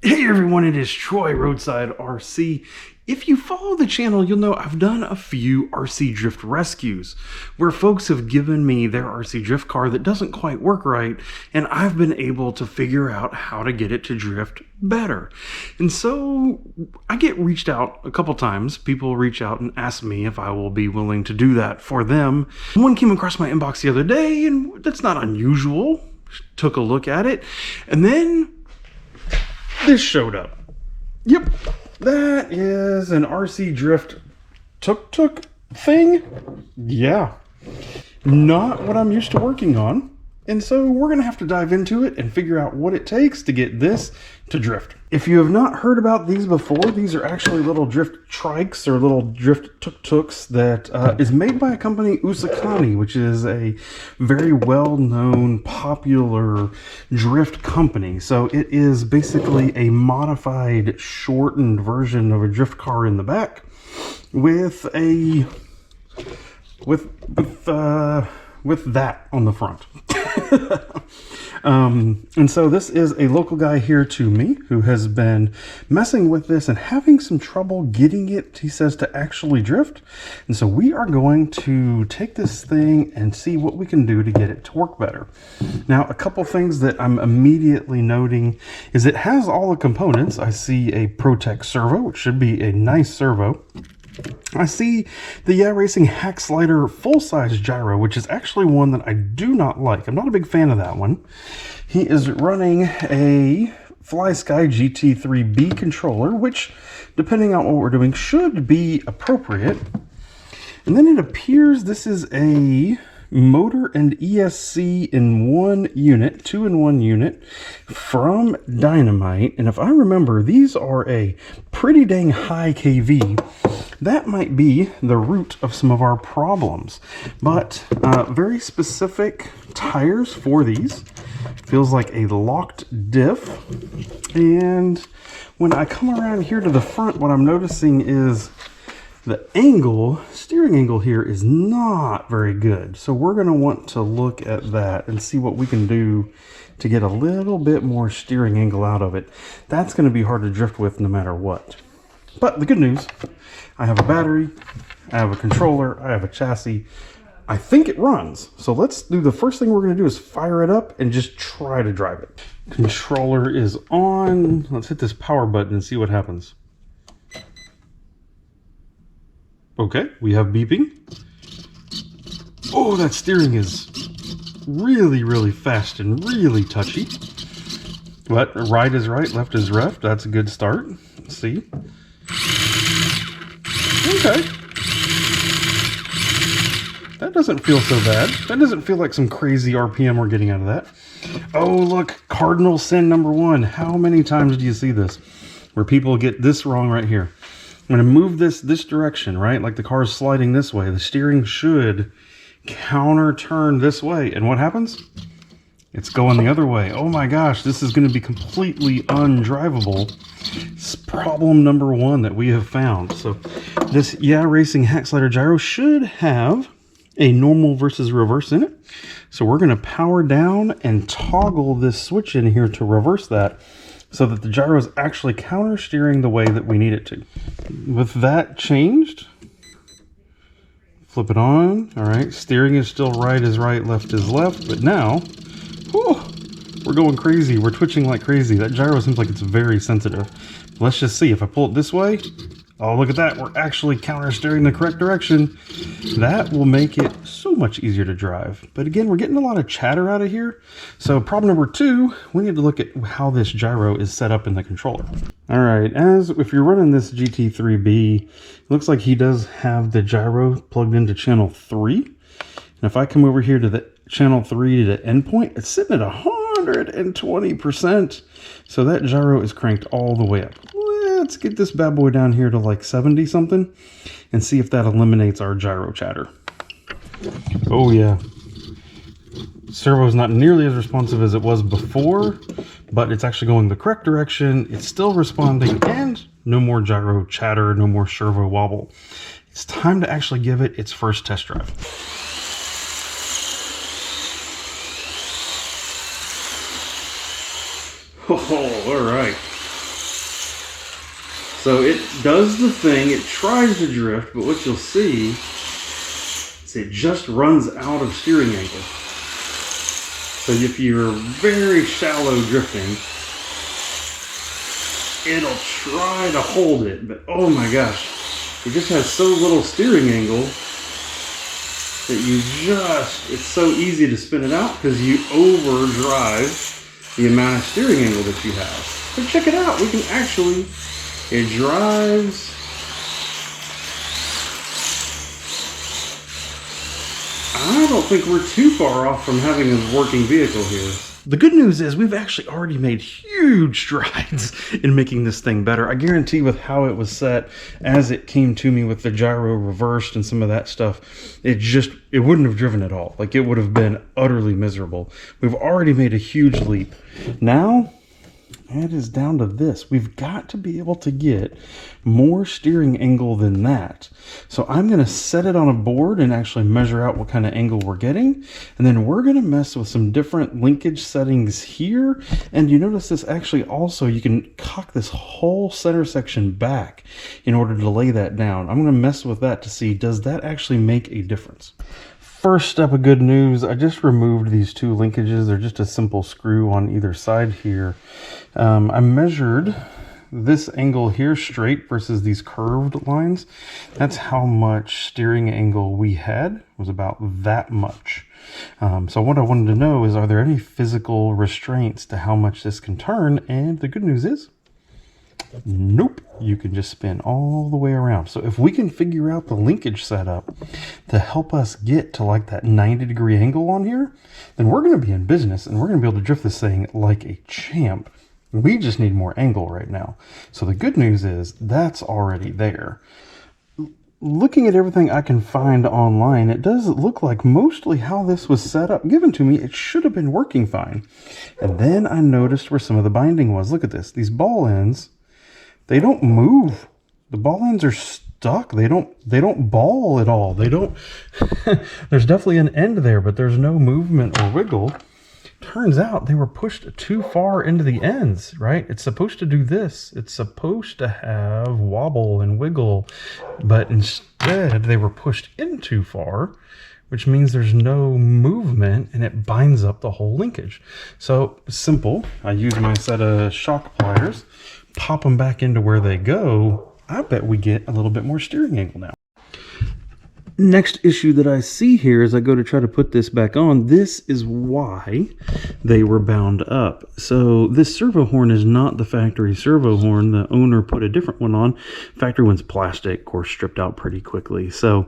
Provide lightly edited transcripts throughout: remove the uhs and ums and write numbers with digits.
Hey everyone, it is Troy, Roadside RC. If you follow the channel, you'll know I've done a few RC drift rescues where folks have given me their RC drift car that doesn't quite work right, and I've been able to figure out how to get it to drift better. And so I get reached out a couple times. People reach out and ask me if I will be willing to do that for them. One came across my inbox the other day, and that's not unusual. Took a look at it, and then this showed up. Yep, that is an RC drift tuk-tuk thing. Yeah, not what I'm used to working on. And so we're gonna have to dive into it and figure out what it takes to get this to drift. If you have not heard about these before, these are actually little drift trikes or little drift tuk-tuks that is made by a company, Usukani, which is a very well-known, popular drift company. So it is basically a modified, shortened version of a drift car in the back with a with that on the front. And so this is a local guy here to me who has been messing with this and having some trouble getting it, he says, to actually drift. And so we are going to take this thing and see what we can do to get it to work better. Now, a couple things that I'm immediately noting is it has all the components. I see a Protec servo, which should be a nice servo. I see the Yeah Racing Hack Slider full-size gyro, which is actually one that I do not like. I'm not a big fan of that one. He is running a FlySky GT3B controller, which, depending on what we're doing, should be appropriate. And then it appears this is a motor and ESC in one unit, 2-in-1 unit from Dynamite. And if I remember, these are a pretty dang high KV. That might be the root of some of our problems, but very specific tires for these. Feels like a locked diff. And when I come around here to the front, what I'm noticing is the steering angle here is not very good. So we're going to want to look at that and see what we can do to get a little bit more steering angle out of it. That's going to be hard to drift with no matter what. But the good news, I have a battery, I have a controller, I have a chassis. I think it runs. So let's do the first thing we're going to do is fire it up and just try to drive it. Controller is on. Let's hit this power button and see what happens. Okay, we have beeping. Oh, that steering is really, really fast and really touchy. But right is right, left is left. That's a good start. Let's see. Okay. That doesn't feel so bad. That doesn't feel like some crazy RPM we're getting out of that. Oh, look, cardinal sin number one. How many times do you see this? Where people get this wrong right here. I'm going to move this direction, right? Like the car is sliding this way. The steering should counter turn this way. And what happens? It's going the other way. Oh my gosh, this is going to be completely undrivable. It's problem number one that we have found. So this Yeah Racing Hack Slider gyro should have a normal versus reverse in it. So we're going to power down and toggle this switch in here to reverse that so that the gyro is actually counter steering the way that we need it to. With that changed, flip it on. All right, steering is still right is right, left is left, but now, whew, we're going crazy. We're twitching like crazy. That gyro seems like it's very sensitive. Let's just see. If I pull it this way, oh, look at that. We're actually counter steering the correct direction. That will make it so much easier to drive. But again, we're getting a lot of chatter out of here. So problem number two, we need to look at how this gyro is set up in the controller. All right, if you're running this GT3B, it looks like he does have the gyro plugged into channel 3. And if I come over here to the channel 3 to the endpoint, it's sitting at 120%. So that gyro is cranked all the way up. Let's get this bad boy down here to like 70 something and see if that eliminates our gyro chatter. Oh yeah. Servo is not nearly as responsive as it was before, but it's actually going the correct direction. It's still responding and no more gyro chatter, no more servo wobble. It's time to actually give it its first test drive. Oh, all right. So it does the thing, it tries to drift, but what you'll see is it just runs out of steering angle. So if you're very shallow drifting, it'll try to hold it, but oh my gosh, it just has so little steering angle that it's so easy to spin it out because you overdrive the amount of steering angle that you have. But check it out, we can actually, it drives. I don't think we're too far off from having a working vehicle here. The good news is we've actually already made huge strides in making this thing better. I guarantee with how it was set, as it came to me with the gyro reversed and some of that stuff, it wouldn't have driven at all. Like, it would have been utterly miserable. We've already made a huge leap. Now, it is down to this. We've got to be able to get more steering angle than that. So I'm going to set it on a board and actually measure out what kind of angle we're getting. And then we're going to mess with some different linkage settings here. And you notice this actually also, you can cock this whole center section back in order to lay that down. I'm going to mess with that to see, does that actually make a difference? First step of good news, I just removed these two linkages. They're just a simple screw on either side here. I measured this angle here straight versus these curved lines. That's how much steering angle we had. It was about that much. So what I wanted to know is, are there any physical restraints to how much this can turn? And the good news is, nope, you can just spin all the way around. So if we can figure out the linkage setup to help us get to like that 90-degree angle on here, then we're going to be in business and we're going to be able to drift this thing like a champ. We just need more angle right now. So the good news is that's already there. Looking at everything I can find online, it does look like mostly how this was set up, given to me, it should have been working fine. And then I noticed where some of the binding was. Look at this. These ball ends, they don't move. The ball ends are stuck. They don't ball at all. They don't. There's definitely an end there, but there's no movement or wiggle. Turns out they were pushed too far into the ends, right? It's supposed to do this. It's supposed to have wobble and wiggle, but instead they were pushed in too far, which means there's no movement and it binds up the whole linkage. So simple. I use my set of shock pliers, pop them back into where they go. I bet we get a little bit more steering angle now. Next issue that I see here as I go to try to put this back on, this is why they were bound up. So this servo horn is not the factory servo horn. The owner put a different one on. Factory one's plastic, of course, stripped out pretty quickly. So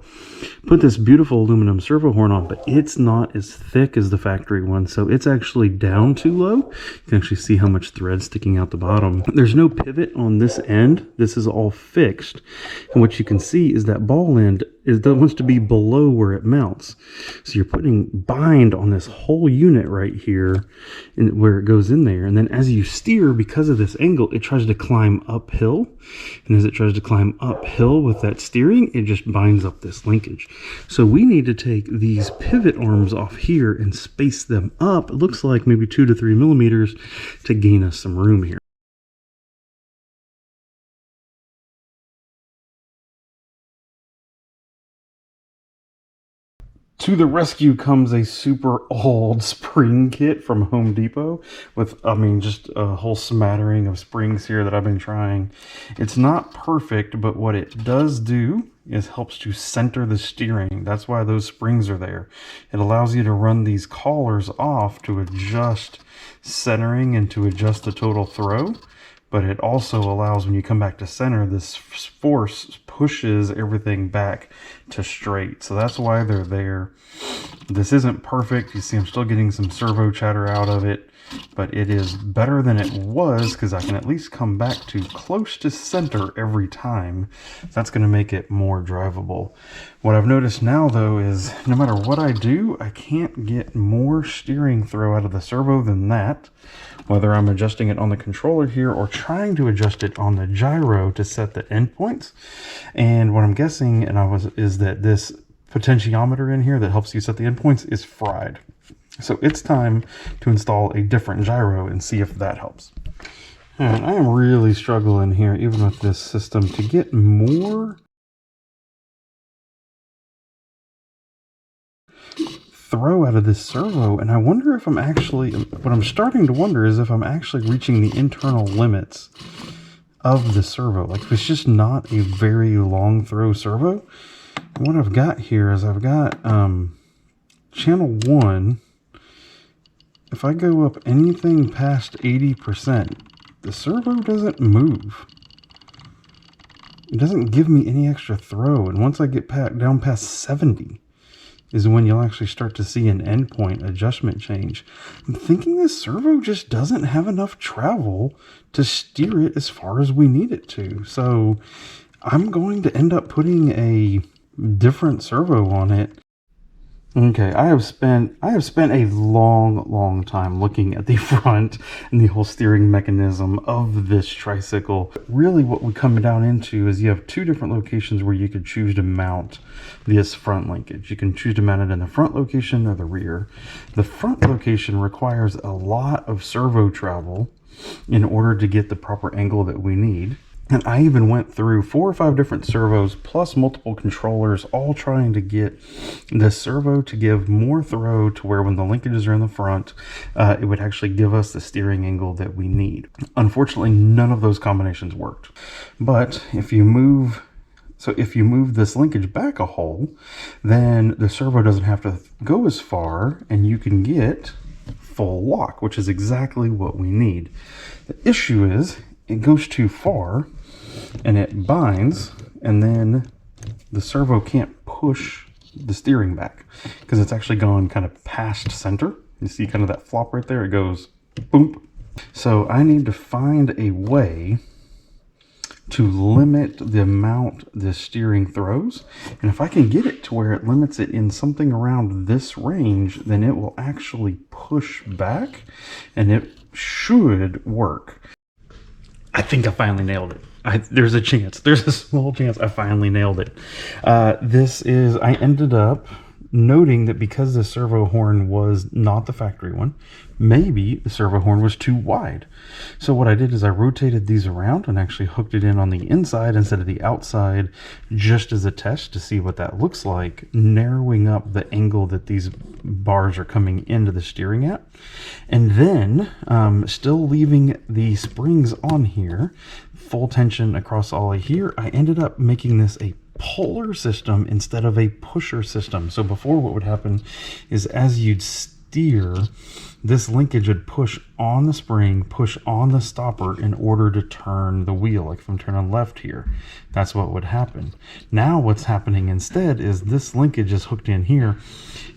put this beautiful aluminum servo horn on, but it's not as thick as the factory one. So it's actually down too low. You can actually see how much thread sticking out the bottom. There's no pivot on this end. This is all fixed. And what you can see is that ball end wants to be below where it mounts. So you're putting bind on this whole unit right here and where it goes in there. And then as you steer, because of this angle, it tries to climb uphill. And as it tries to climb uphill with that steering, it just binds up this linkage. So we need to take these pivot arms off here and space them up. It looks like maybe 2 to 3 millimeters to gain us some room here. To the rescue comes a super old spring kit from Home Depot with, just a whole smattering of springs here that I've been trying. It's not perfect, but what it does do is helps to center the steering. That's why those springs are there. It allows you to run these collars off to adjust centering and to adjust the total throw. But it also allows, when you come back to center, this force pushes everything back to straight. So that's why they're there. This isn't perfect. You see I'm still getting some servo chatter out of it, but it is better than it was because I can at least come back to close to center every time. That's going to make it more drivable. What I've noticed now, though, is no matter what I do, I can't get more steering throw out of the servo than that. Whether I'm adjusting it on the controller here or trying to adjust it on the gyro to set the endpoints. And what I'm guessing is that this potentiometer in here that helps you set the endpoints is fried. So it's time to install a different gyro and see if that helps. And I am really struggling here, even with this system, to get more throw out of this servo. And I wonder if I'm actually, what I'm starting to wonder is if I'm actually reaching the internal limits of the servo. Like if it's just not a very long throw servo. And what I've got here is I've got channel 1. If I go up anything past 80%, the servo doesn't move. It doesn't give me any extra throw. And once I get down past 70 is when you'll actually start to see an endpoint adjustment change. I'm thinking this servo just doesn't have enough travel to steer it as far as we need it to. So I'm going to end up putting a different servo on it. Okay, I have spent a long time looking at the front and the whole steering mechanism of this tricycle. Really what we come down into is you have two different locations where you could choose to mount this front linkage. You can choose to mount it in the front location or the rear. The front location requires a lot of servo travel in order to get the proper angle that we need. And I even went through 4 or 5 different servos plus multiple controllers, all trying to get the servo to give more throw to where when the linkages are in the front, it would actually give us the steering angle that we need. Unfortunately, none of those combinations worked. But if you move this linkage back a hole, then the servo doesn't have to go as far and you can get full lock, which is exactly what we need. The issue is it goes too far and it binds, and then the servo can't push the steering back because it's actually gone kind of past center. You see kind of that flop right there? It goes boom. So I need to find a way to limit the amount the steering throws. And if I can get it to where it limits it in something around this range, then it will actually push back and it should work. I think I finally nailed it. There's a chance. There's a small chance I finally nailed it. I ended up noting that because the servo horn was not the factory one, maybe the servo horn was too wide. So what I did is I rotated these around and actually hooked it in on the inside instead of the outside, just as a test to see what that looks like, narrowing up the angle that these bars are coming into the steering at. And then still leaving the springs on here, full tension across all of here, I ended up making this a puller system instead of a pusher system. So before, what would happen is as you'd steer, this linkage would push on the spring, push on the stopper in order to turn the wheel. Like if I'm turning left here, that's what would happen. Now what's happening instead is this linkage is hooked in here,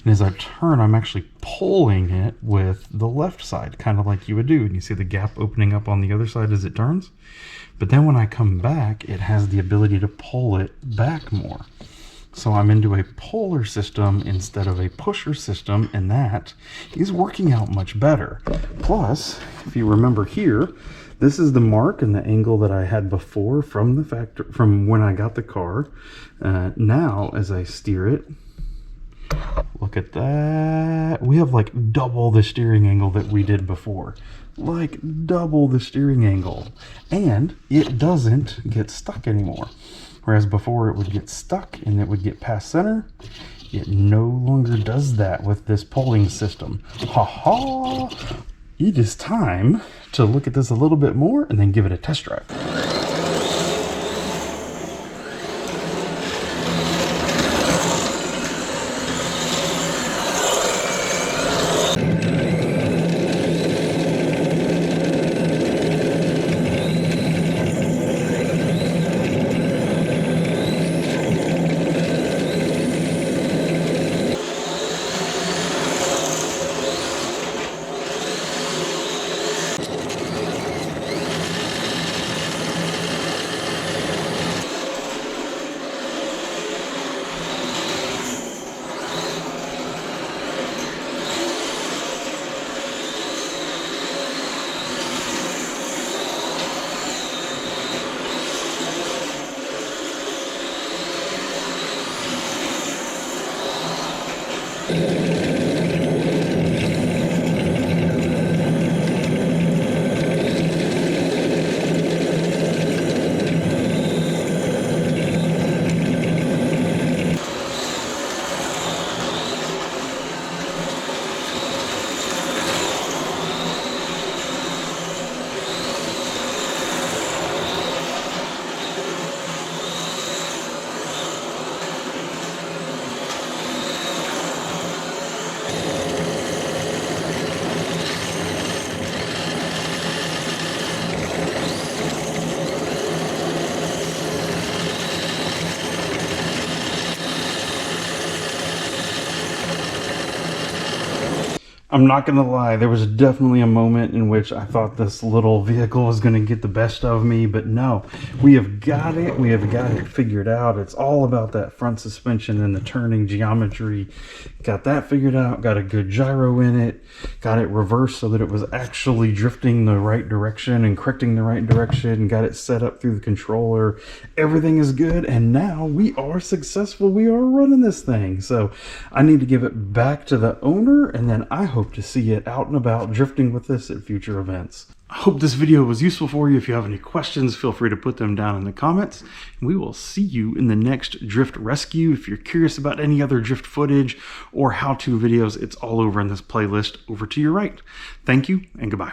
and as I turn, I'm actually pulling it with the left side, kind of like you would do. And you see the gap opening up on the other side as it turns. But then when I come back, it has the ability to pull it back more. So I'm into a puller system instead of a pusher system, and that is working out much better. Plus, if you remember here, this is the mark and the angle that I had before from the factory, from when I got the car. Now, as I steer it, look at that. We have like double the steering angle that we did before. Like double the steering angle. And it doesn't get stuck anymore. Whereas before it would get stuck and it would get past center. It no longer does that with this pulling system. Ha ha! It is time to look at this a little bit more and then give it a test drive. I'm not going to lie, there was definitely a moment in which I thought this little vehicle was going to get the best of me, but no, we have got it. We have got it figured out. It's all about that front suspension and the turning geometry. Got that figured out, got a good gyro in it, got it reversed so that it was actually drifting the right direction and correcting the right direction, got it set up through the controller. Everything is good, and now we are successful. We are running this thing. So I need to give it back to the owner, and then I hope to see it out and about drifting with us at future events. I hope this video was useful for you. If you have any questions, feel free to put them down in the comments. We will see you in the next drift rescue. If you're curious about any other drift footage or how-to videos, it's all over in this playlist over to your right. Thank you and goodbye.